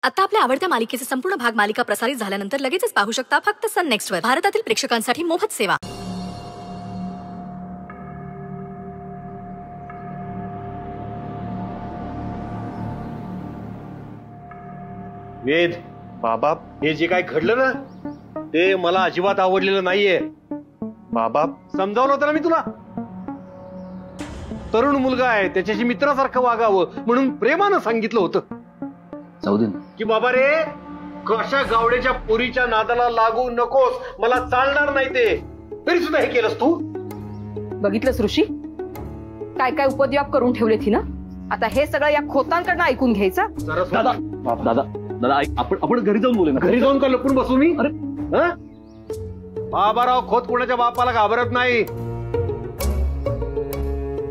आता आपल्या आवडत्या मालिकेचे संपूर्ण भाग मालिका प्रसारित झाल्यानंतर लगेचच पाहू शकता फक्त सन नेक्स्ट वर. भारतातील प्रेक्षकांसाठी मोफत सेवा. वेद बाबा, हे जे काय घडलं ना ते मला अजिबात आवडलेलं नाहीये. बाबा, समजावलं होतं ना मी तुला. तरुण मुलगा आहे, त्याच्याशी मित्रासारखं वागावं म्हणून प्रेमानं सांगितलं होतं जाऊ दे की बाबा रे, कशा गावड्याच्या पोरीच्या नादाला लागू नकोस, मला चालणार नाही ते. तरी सुद्धा हे केलंस तू. बघितलंस ऋषी, काय काय उपद्व्याप करून ठेवले थी ना. आता हे सगळं या खोतांकडनं ऐकून घ्यायचं. दादा दादा दादा आपण घरी जाऊन बोलू ना. घरी जाऊन का लपून बसू मी? अरे बाबाराव खोत कोणाच्या बापाला घाबरत नाही.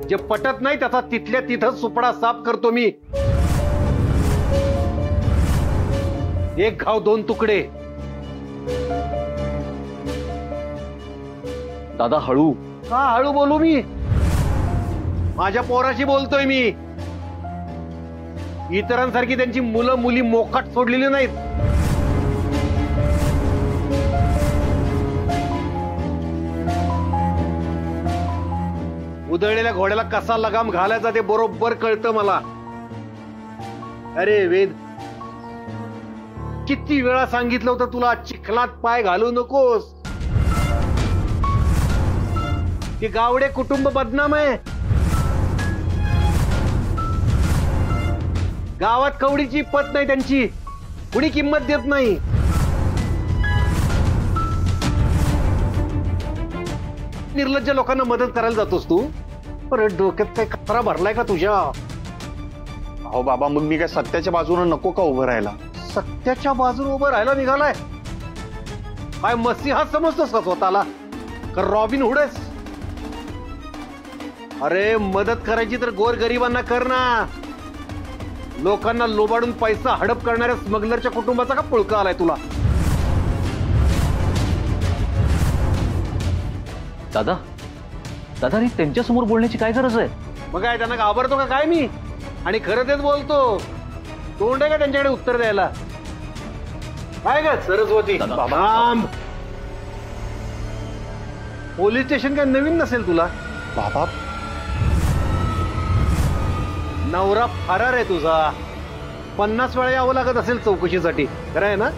जे पटत नाही त्याचा तिथल्या तिथं सुपडा साफ करतो मी. एक घाव दोन तुकडे. दादा हळू. हा हळू बोलू मी? माझ्या पोराशी बोलतोय मी. इतरांसारखी त्यांची मुलं मुली मोकाट सोडलेली नाहीत. उधळलेल्या घोड्याला कसा लगाम घालायचा ते बरोबर कळतं मला. अरे वेद, किती वेळा सांगितलं होतं तुला चिखलात पाय घालू नकोस. ते गावडे कुटुंब बदनाम आहे. गावात कवडीची पत नाही त्यांची, कुणी किंमत देत नाही. निर्लज्ज लोकांना मदत करायला जातोस तू. परत डोक्यात काय कचरा भरलाय का तुझ्या? अहो बाबा, मग मी काय सत्याच्या बाजूने नको का उभं राहायला? सत्याच्या बाजूने उभं राहायला निघालाय? काय मसीहा समजतोस का स्वतःला? का रॉबिन हुड आहेस? अरे मदत करायची तर गोरगरिबांना कर ना. लोकांना लोबाडून पैसा हडप करणाऱ्या स्मगलरच्या कुटुंबाचा का पुळका आलाय तुला? दादा दादा रे, त्यांच्या समोर बोलण्याची काय गरज आहे? मग काय त्यांना घाबरतो का काय मी? आणि खरं तेच बोलतो. तोंड आहे का त्यांच्याकडे उत्तर द्यायला? काय का सरस्वती? थांब. पोलीस स्टेशन काय नवीन नसेल तुला? बाबा, नवरा फरार आहे तुझा. 50 वेळा यावं लागत असेल चौकशीसाठी. खरं आहे ना?